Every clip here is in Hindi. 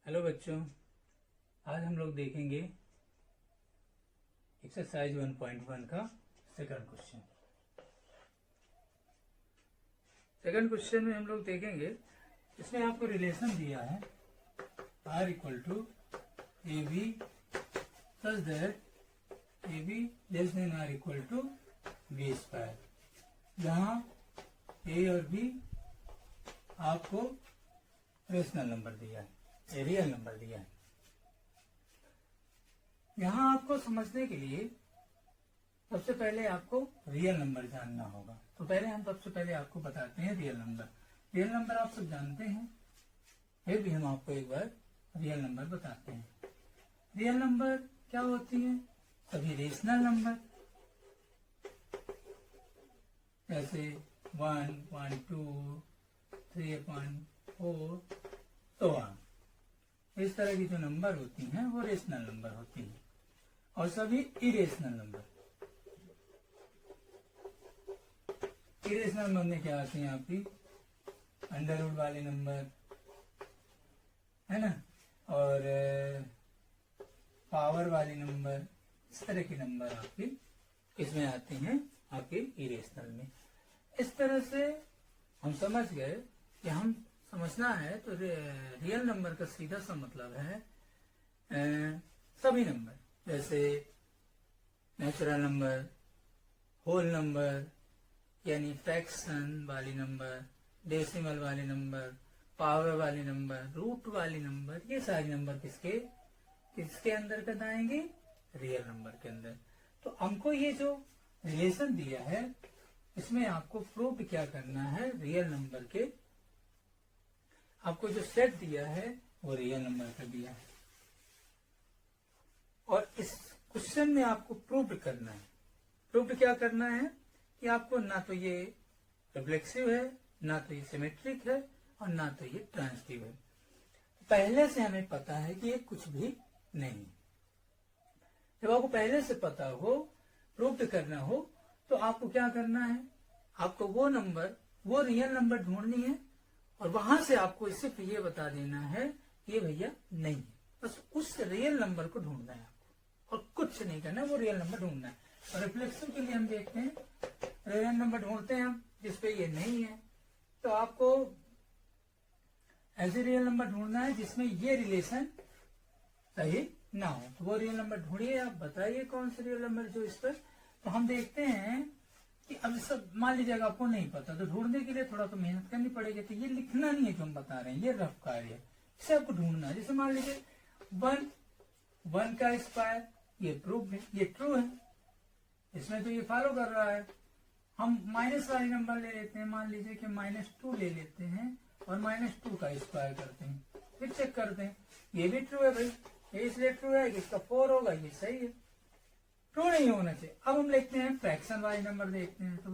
हेलो बच्चों, आज हम लोग देखेंगे एक्सरसाइज 1.1 का सेकंड क्वेश्चन। सेकंड क्वेश्चन में हम लोग देखेंगे, इसमें आपको रिलेशन दिया है r equal to A B such that A B less than R equal to B square, जहाँ ए और बी आपको रेशनल नंबर दिया है, रियल नंबर दिया है। यहाँ आपको समझने के लिए सबसे पहले आपको रियल नंबर जानना होगा। तो पहले हम सबसे पहले आपको बताते हैं रियल नंबर। रियल नंबर आप सब जानते हैं, फिर भी हम आपको एक बार रियल नंबर बताते हैं। रियल नंबर क्या होती है? सभी रेशनल नंबर, जैसे 1, 1, 2, 3/4 तो इस तरह की जो नंबर होती हैं वो रेशनल नंबर होती हैं। और सभी इरेशनल नंबर, इरेशनल नंबर में क्या आती हैं आपकी? अंडर रूट वाले नंबर, है ना, और पावर वाले नंबर, इस तरह के नंबर आपकी इसमें आते हैं आपके इरेशनल में। इस तरह से हम समझ गए कि हम समझना है तो रियल नंबर का सीधा सा मतलब है सभी नंबर, जैसे नेचुरल नंबर, होल नंबर यानी फ्रैक्शन वाली नंबर, डेसिमल वाले नंबर, पावर वाले नंबर, रूट वाले नंबर, ये सारे नंबर किसके अंदर आएंगे? रियल नंबर के अंदर। तो हमको ये जो रिलेशन दिया है, इसमें आपको प्रूव क्या करना है? रियल नंबर के आपको जो सेट दिया है वो रियल नंबर का दिया है, और इस क्वेश्चन में आपको प्रूव करना है। प्रूव क्या करना है कि आपको ना तो ये रिफ्लेक्सिव है, ना तो ये सिमेट्रिक है, और ना तो ये ट्रांजिटिव है। पहले से हमें पता है कि ये कुछ भी नहीं। जब आपको पहले से पता हो, प्रूव करना हो, तो आपको क्या करना है? आपको वो नंबर, वो रियल नंबर ढूंढनी है, और वहां से आपको सिर्फ ये बता देना है ये भैया नहीं है। बस उस रियल नंबर को ढूंढना है आपको, और कुछ नहीं करना है, वो रियल नंबर ढूंढना है। और रिफ्लेक्शन के लिए हम देखते हैं, रियल नंबर ढूंढते हैं हम जिसपे ये नहीं है, तो आपको ऐसे रियल नंबर ढूंढना है जिसमें ये रिलेशन सही ना हो। तो वो रियल नंबर ढूंढिए, आप बताइए कौन से रियल नंबर जो इस पर। तो हम देखते हैं कि अब सब मान लीजिएगा आपको नहीं पता, तो ढूंढने के लिए थोड़ा तो मेहनत करनी पड़ेगी। तो ये लिखना नहीं है जो हम बता रहे हैं, ये रफ कार्य है, इसे आपको ढूंढना है। जैसे मान लीजिए 1 का स्क्वायर, ये प्रूफ है, ये ट्रू है, इसमें तो ये फॉलो कर रहा है। हम माइनस वाले नंबर ले लेते हैं, मान लीजिए कि -2 ले लेते हैं और -2 का स्क्वायर करते हैं, फिर चेक करते हैं ये भी ट्रू है भाई, ये इसलिए ट्रू है कि इसका 4 होगा, ये सही है, ट्रू नहीं होना चाहिए। अब हम लिखते हैं फ्रैक्शन वाले नंबर देखते हैं, तो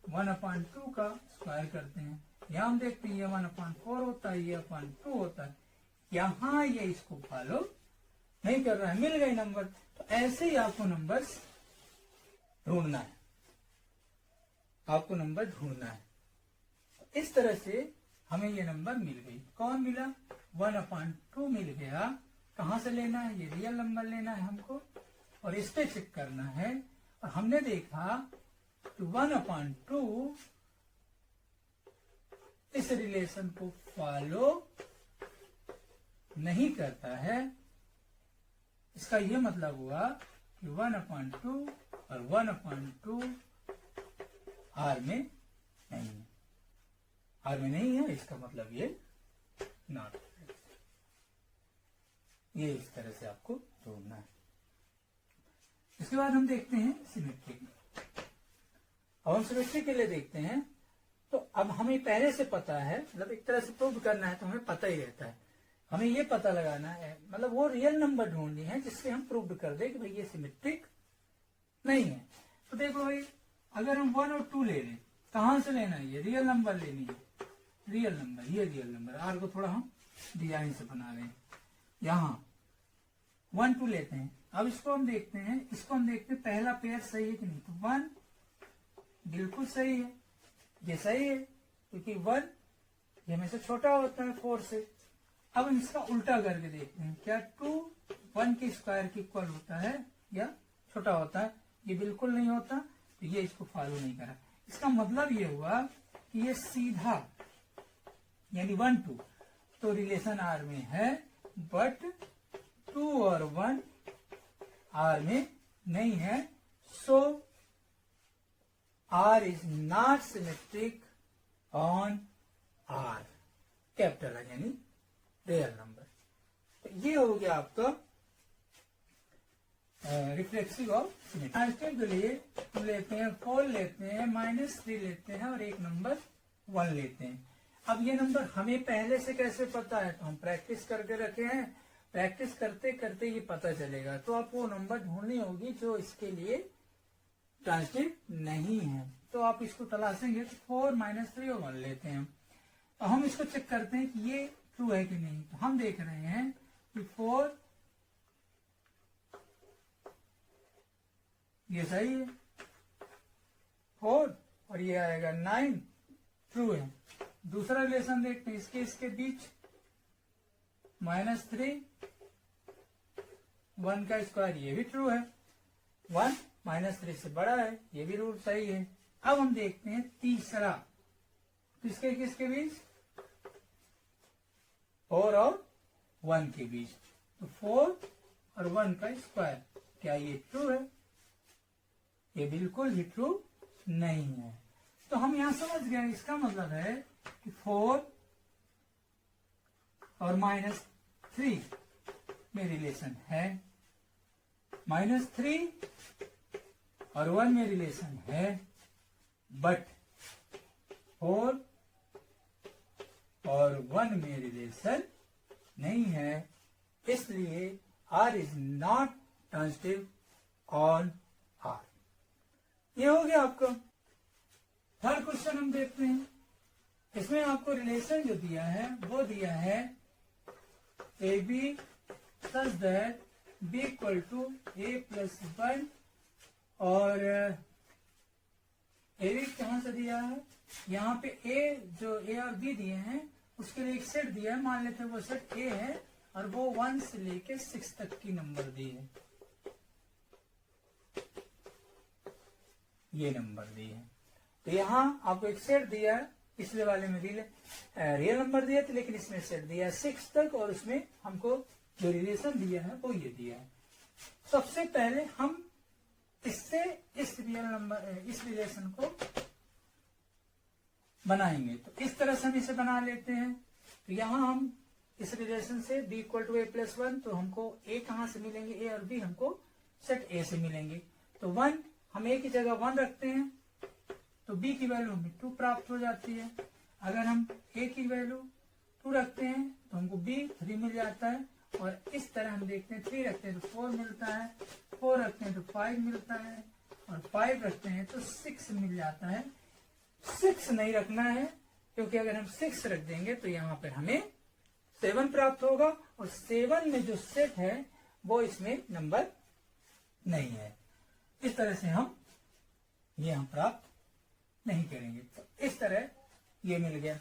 1/2 का स्क्वायर करते हैं। यहाँ हम देखते हैं ये 1/4 होता है, ये 2 होता है। यहाँ ये इसको फॉलो नहीं कर रहा है, मिल गए नंबर। तो ऐसे ही आपको नंबर्स ढूंढना है, आपको नंबर ढूंढना है। इस तरह से हमें ये नंबर मिल गई। कौन मिला? 1/2 मिल गया। कहां से लेना है? ये रियल नंबर लेना है हमको, और इस पे चेक करना है। और हमने देखा कि 1/2 इस रिलेशन को फॉलो नहीं करता है। इसका यह मतलब हुआ कि 1/2 और 1/2 आर में नहीं है, आर में नहीं है, इसका मतलब ये नॉट। ये इस तरह से आपको ढूंढना है। इसके बाद हम देखते हैं सिमेट्रिक। अब हम सिमेट्रिक के लिए देखते हैं, तो अब हमें पहले से पता है, मतलब एक तरह से प्रूव करना है तो हमें पता ही रहता है। हमें ये पता लगाना है, मतलब वो रियल नंबर ढूंढनी है जिससे हम प्रूव कर दे कि भाई ये सिमेट्रिक नहीं है। तो देखो भाई, अगर हम 1 और 2 ले लें, कहां से लेना है? ये रियल नंबर लेनी है, रियल नंबर, ये रियल नंबर। आर को थोड़ा हम डिजाइन से बना रहे हैं। यहाँ 1, 2 लेते हैं। अब इसको हम देखते हैं, पहला पेयर सही है कि नहीं। तो 1 बिल्कुल सही है, ये सही है, क्योंकि 1 ये में से छोटा होता है 4 से। अब हम इसका उल्टा करके देखते हैं, क्या 2 1 की स्क्वायर के इक्वल होता है या छोटा होता है? ये बिल्कुल नहीं होता, तो ये इसको फॉलो नहीं करा। इसका मतलब ये हुआ कि ये सीधा यानी 1 2 तो रिलेशन आर में है, बट 2 और 1 आर में नहीं है। So R is not symmetric on R, capital R यानी रियल नंबर। तो ये हो गया आपका रिफ्लेक्सिव ऑफ सिमेट्री के लिए हम लेते हैं 4 लेते हैं, -3 लेते हैं और एक नंबर 1 लेते हैं। अब ये नंबर हमें पहले से कैसे पता है? तो हम प्रैक्टिस करके रखे हैं, प्रैक्टिस करते करते ये पता चलेगा। तो आपको वो नंबर ढूंढनी होगी जो इसके लिए ट्रांजिटिव नहीं है। तो आप इसको तलाशेंगे तो 4 -3 और 1 लेते हैं। तो हम इसको चेक करते हैं कि ये ट्रू है कि नहीं। तो हम देख रहे हैं कि 4 ये सही है, 4 और ये आएगा 9 ट्रू है। दूसरा रिलेशन देखते हैं इसके बीच, -3 1 का स्क्वायर, ये भी ट्रू है। 1 -3 से बड़ा है, ये भी रूल सही है। अब हम देखते हैं तीसरा, किसके किसके बीच? 4 और 1 के बीच। तो 4 और 1 का स्क्वायर, क्या ये ट्रू है? ये बिल्कुल ही ट्रू नहीं है। तो हम यहां समझ गए, इसका मतलब है कि 4 और -3 में रिलेशन है, -3 और 1 में रिलेशन है, बट 4 और 1 में रिलेशन नहीं है। इसलिए R is not transitive on R। ये हो गया आपका। थर्ड क्वेश्चन हम देखते हैं। इसमें आपको रिलेशन जो दिया है वो दिया है A B such that B equal to a+1 और ए बी कहां से दिया है? यहाँ पे ए जो ए और बी दिए हैं उसके लिए एक सेट दिया है, मान लेते हैं वो सेट ए है और वो 1 से लेके 6 तक की नंबर दिए है, ये नंबर दिए हैं। तो यहाँ आपको एक सेट दिया है, पिछले वाले में रियल नंबर दिया था लेकिन इसमें सेट दिया है 6 तक और उसमें हमको जो रिलेशन दिया है वो ये दिया है। सबसे पहले हम इससे इस रियल नंबर इस रिलेशन को बनाएंगे। तो इस तरह से हम इसे बना लेते हैं। तो यहाँ हम इस रिलेशन से b इक्वल टू a+1, तो हमको a कहाँ से मिलेंगे? a और b हमको सेट a से मिलेंगे। तो 1 हम a की जगह 1 रखते हैं तो b की वैल्यू हमें 2 प्राप्त हो जाती है। अगर हम a की वैल्यू 2 रखते हैं तो हमको b 3 मिल जाता है। और इस तरह हम देखते हैं 3 रखते हैं तो 4 मिलता है, 4 रखते हैं तो 5 मिलता है और 5 रखते हैं तो 6 मिल जाता है। 6 नहीं रखना है क्योंकि अगर हम 6 रख देंगे तो यहाँ पर हमें 7 प्राप्त होगा और 7 में जो सेट है वो इसमें नंबर नहीं है। इस तरह से हम ये प्राप्त नहीं करेंगे। तो इस तरह ये मिल गया।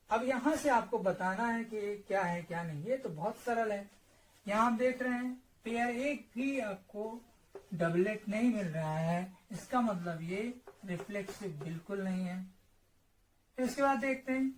अब यहां से आपको बताना है कि क्या है क्या नहीं है। तो बहुत सरल है। यहाँ आप देख रहे हैं पेयर एक भी आपको डबलेट नहीं मिल रहा है, इसका मतलब ये रिफ्लेक्सिव बिल्कुल नहीं है। फिर इसके बाद देखते हैं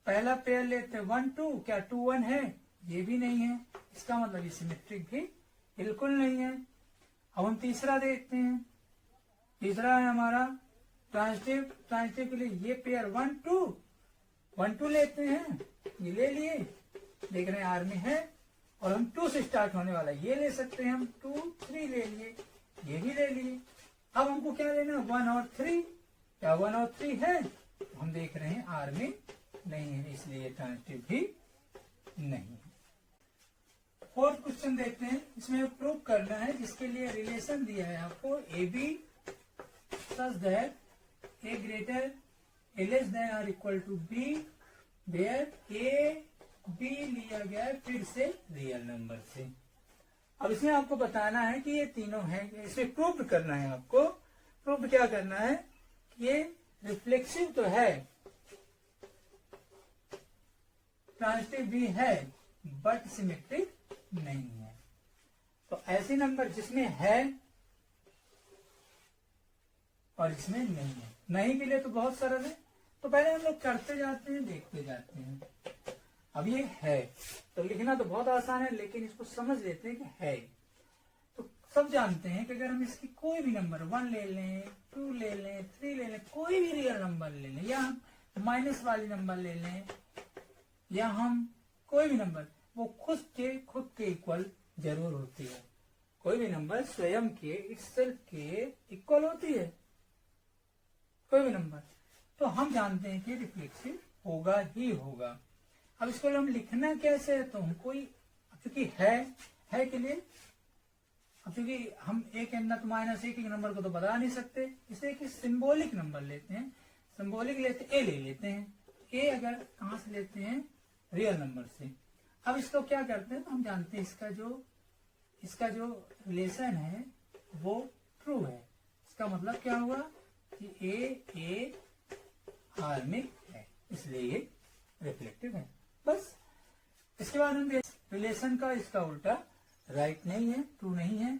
पहला पेयर लेते हैं 1 2, क्या 2 1 है? ये भी नहीं है, इसका मतलब ये सिमेट्रिक भी बिल्कुल नहीं है। अब हम तीसरा देखते हैं। तीसरा है हमारा ट्रांजिटिव। ट्रांजिटिव के लिए ये पेयर 1 2 लेते हैं, ये ले लिए, देख रहे हैं आर में है और हम 2 से स्टार्ट होने वाला ये ले सकते हैं। हम 2 3 ले लिए, ये भी ले लिए। अब हमको क्या लेना? 1 और 3। क्या 1 और 3 है? तो हम देख रहे हैं आर में नहीं है, इसलिए ट्रांजिटिव भी नहीं है। फोर्थ क्वेश्चन देखते हैं। इसमें प्रूव करना है जिसके लिए रिलेशन दिया है आपको A B such that A greater A less than R equal to B where A B लिया गया है फिर से रियल नंबर से। अब इसमें आपको बताना है कि ये तीनों है, इसे प्रूव करना है आपको। प्रूव क्या करना है कि ये रिफ्लेक्सिव तो है ट्रांजिटिव भी है बट सिमेट्रिक नहीं है। तो ऐसे नंबर जिसमें है और इसमें नहीं है, नहीं के लिए तो बहुत सरल है, तो पहले हम लोग करते जाते हैं, देखते जाते हैं। अब ये है तो लिखना तो बहुत आसान है, लेकिन इसको समझ लेते हैं कि है। तो सब जानते हैं कि अगर हम इसकी कोई भी नंबर 1 ले लें, 2 ले लें, 3 ले लें, कोई भी रियल नंबर ले लें, या हम माइनस वाली नंबर ले लें, या हम कोई भी नंबर, वो खुद के इक्वल जरूर होती है। कोई भी नंबर स्वयं के इटसेल्फ के इक्वल होती है, कोई भी नंबर। तो हम जानते हैं कि रिफ्लेक्सिव होगा ही होगा। अब इसको हम लिखना कैसे है, तो हम कोई, क्योंकि है के लिए, अब क्योंकि हम एक के अंदर माइनस एक नंबर को तो बता नहीं सकते, इसलिए कि सिंबॉलिक नंबर लेते हैं, सिंबॉलिक लेते ए ले लेते हैं। ए अगर कहां से लेते हैं, रियल नंबर से। अब इसको क्या करते हैं, तो हम जानते हैं इसका जो रिलेशन है वो ट्रू है। इसका मतलब क्या हुआ कि ए आर में है, इसलिए ये रिफ्लेक्टिव है। बस इसके बाद हम रिलेशन का इसका उल्टा राइट नहीं है, ट्रू नहीं है,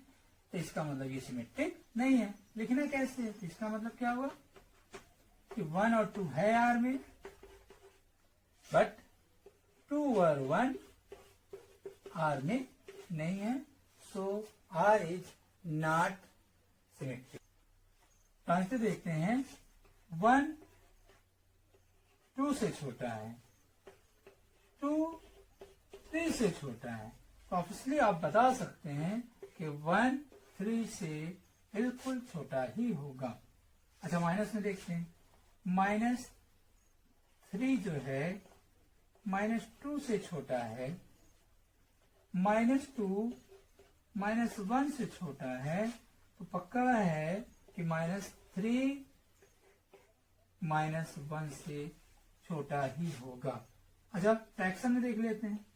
तो इसका मतलब ये सिमेट्रिक नहीं है। लिखना कैसे है, तो इसका मतलब क्या हुआ कि 1 और 2 है आर में, बट 2 और 1 आर में नहीं है, so R is not symmetric. Answer देखते हैं, 1 2 से छोटा है, 2 3 से छोटा है, तो ऑब्वियसली आप बता सकते हैं कि 1 3 से बिल्कुल छोटा ही होगा। अच्छा माइनस में देखते हैं, -3 जो है -2 से छोटा है, -2 -1 से छोटा है, तो पक्का है कि -3 -1 से छोटा ही होगा। अच्छा फ्रैक्शन में देख लेते हैं,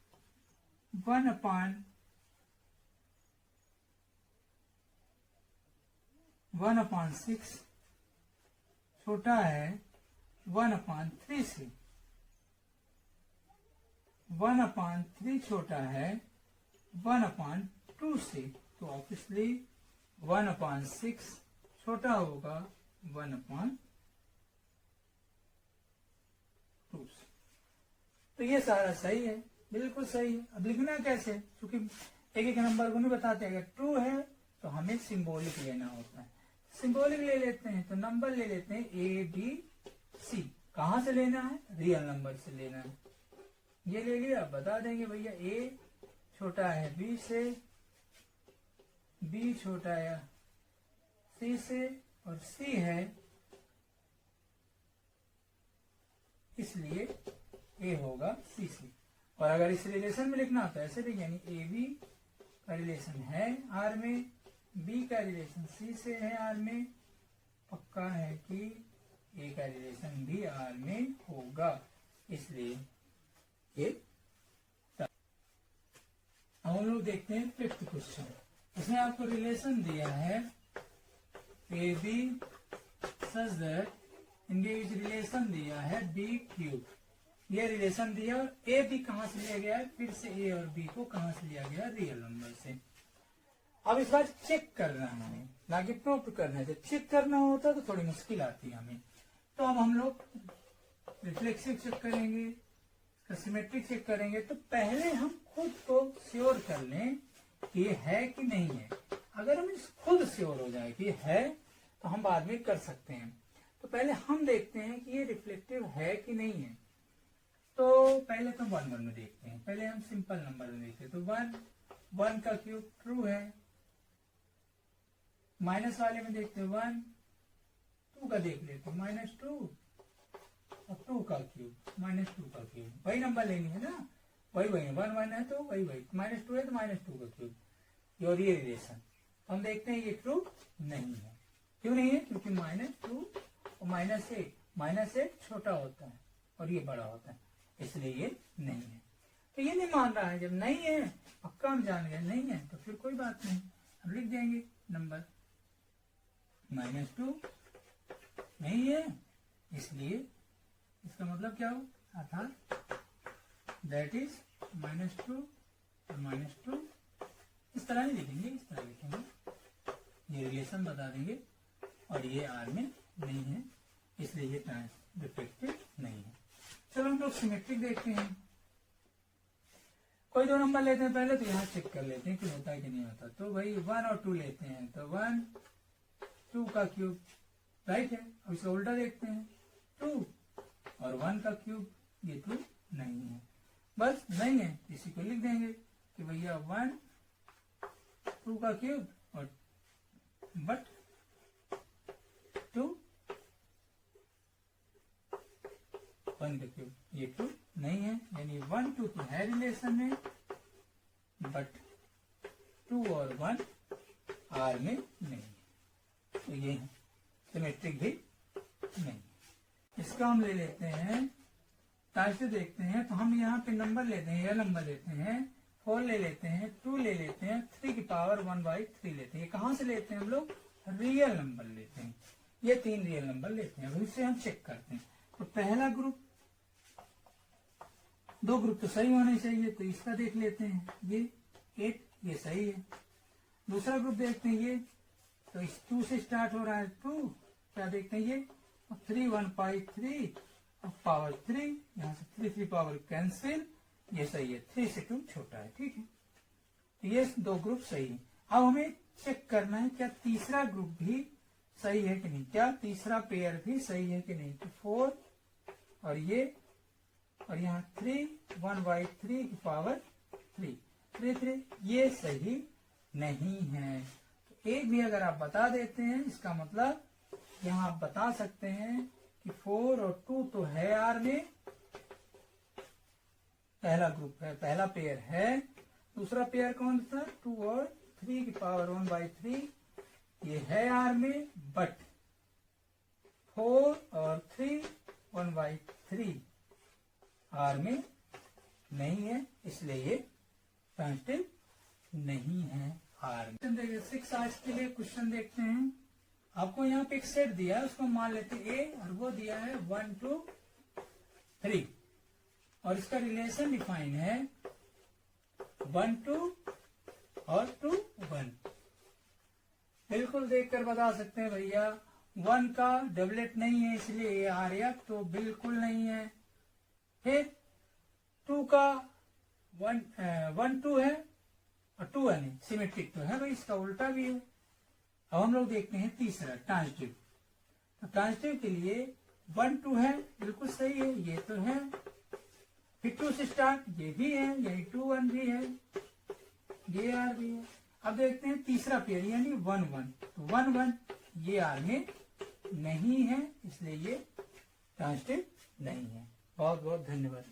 1/6 छोटा है 1/3 से, 1/3 छोटा है 1/2 से, तो ऑब्वियसली 1/6 छोटा होगा 1/2 से। तो ये सारा सही है, बिल्कुल सही है। अब लिखना कैसे, क्योंकि एक एक नंबर को नहीं बताते, अगर ट्रू है तो हमें सिंबॉलिक लेना होता है। सिंबॉलिक ले लेते हैं, तो नंबर ले लेते हैं ABC। कहां से लेना है, रियल नंबर से लेना है। ये ले लिया, बता देंगे भैया A छोटा है B से, B छोटा है C से, और C है, इसलिए A होगा C से। और अगर इस रिलेशन में लिखना तो ऐसे लिखें, यानी AB का रिलेशन है आर में, B का रिलेशन C से है आर में, पक्का है कि A का रिलेशन भी आर में होगा, इसलिए ये। हम लोग देखते हैं 5th क्वेश्चन। इसमें आपको रिलेशन दिया है AB such that individual relation दिया है B3। ये रिलेशन दिया, ए बी कहां से लिया गया है, फिर से ए और बी को कहां से लिया गया, रियल नंबर से। अब इस बार चेक करना है हमें, ना कि प्रूफ करना है। जब चेक करना होता है तो थोड़ी मुश्किल आती है हमें। तो अब हम लोग रिफ्लेक्सिव चेक करेंगे, सिमेट्रिक चेक करेंगे। तो पहले हम खुद को श्योर कर लें कि ये है कि नहीं है। अगर हम खुद श्योर हो जाए कि है तो हम बाद में कर सकते हैं। तो पहले हम देखते हैं कि ये रिफ्लेक्टिव है कि नहीं है। तो पहले तो 1 1 में देखते हैं, पहले हम सिंपल नंबर में देखते हैं। तो 1 का क्यूब ट्रू है। माइनस वाले में देखते हैं 1, 2 का देख लेते हैं -2 और 2 का क्यूब -2 का क्यूब, वही नंबर लेनी है ना, वही 1 1 है तो वही -2 है तो -2 का क्यूब। और ये रिलेशन हम देखते हैं ये ट्रू नहीं है। क्यों नहीं है, क्योंकि -2 और -8 छोटा होता है और ये बड़ा होता है, इसलिए ये नहीं है। तो ये नहीं मान रहा है, जब नहीं है पक्का हम जान गए नहीं है तो फिर कोई बात नहीं, हम लिख देंगे नंबर -2 नहीं है, इसलिए इसका मतलब क्या हो, अर्थात दैट इज -2 और -2, इस तरह ही लिखेंगे, इस तरह लिखेंगे, ये रिलेशन बता देंगे। और ये आर में नहीं है, इसलिए ये डिफेक्टिव नहीं है। चलो हम लोग सिमेट्रिक देखते हैं। कोई दो नंबर लेते हैं पहले, तो यहाँ चेक कर लेते हैं कि होता है कि नहीं होता। तो भाई 1 और 2 लेते हैं, तो 1 2 का क्यूब, राइट है। अब इसका उल्टा देखते हैं, 2 और 1 का क्यूब, ये 2 नहीं है, बस नहीं है, इसी को लिख देंगे कि भैया 1 2 का क्यूब और बट 2 1 का क्यूब, ये 2 नहीं है। यानी 1 2 तो है रिलेशन में, बट 2 और 1 आर में नहीं है, तो ये है सिमेट्रिक भी नहीं। इसका हम ले लेते हैं, टाइप से देखते हैं। तो हम यहाँ पे नंबर लेते हैं, यह नंबर लेते हैं, 4 ले लेते हैं, 2 ले लेते हैं, 3 की पावर 1/3 लेते हैं। ये कहाँ से लेते हैं हम लोग? रियल नंबर लेते हैं। ये 3 रियल नंबर लेते हैं, उससे हम चेक करते हैं। तो पहला ग्रुप, 2 ग्रुप तो सही होने चाहिए, तो इसका देख लेते हैं, ये 8, ये सही है। दूसरा ग्रुप देखते हैं, ये तो इस 2 से स्टार्ट हो रहा है, 2 क्या देखते हैं, ये 3 1/3 और पावर 3, यहाँ से 3 3 पावर कैंसिल, ये सही है, 3 से 2 छोटा है, ठीक है। तो ये 2 ग्रुप सही है। अब हमें चेक करना है क्या तीसरा ग्रुप भी सही है कि नहीं, क्या तीसरा पेयर भी सही है कि नहीं। तो 4 और ये और यहाँ 3 1/3 की पावर 3 3 3, ये सही नहीं है। तो एक भी अगर आप बता देते हैं, इसका मतलब यहाँ आप बता सकते हैं कि 4 और 2 तो है आर में, पहला ग्रुप है, पहला पेयर है। दूसरा पेयर कौन था? 2 और 3 की पावर 1/3, ये है आर में, बट 4 और 3 1/3 आर में नहीं है, इसलिए ये ट्रांजिटिव नहीं है आर में। 6 आज के लिए क्वेश्चन देखते हैं। आपको यहाँ पे एक सेट दिया है, उसको मान लेते हैं ए, और वो दिया है 1 2 3, और इसका रिलेशन डिफाइन है 1 2 और 2 1। बिल्कुल देखकर बता सकते हैं भैया 1 का डबलेट नहीं है, इसलिए ये आ रहा, तो बिल्कुल नहीं है। फिर 2 का 1 2 है और 2 है नहीं, सिमेट्रिक तो है भाई, इसका उल्टा भी है। अब हम लोग देखते हैं तीसरा ट्रांजिटिव। तो ट्रांजिटिव के लिए 1 2 है, बिल्कुल सही है, ये तो है। फिर 2 से स्टार्ट, ये भी है, यही 2 1 भी है, ये आर भी है। अब देखते हैं तीसरा पेयर यानी 1 1, तो 1 1 ये आर में नहीं है, इसलिए ये ट्रांजिटिव नहीं है। बहुत बहुत धन्यवाद।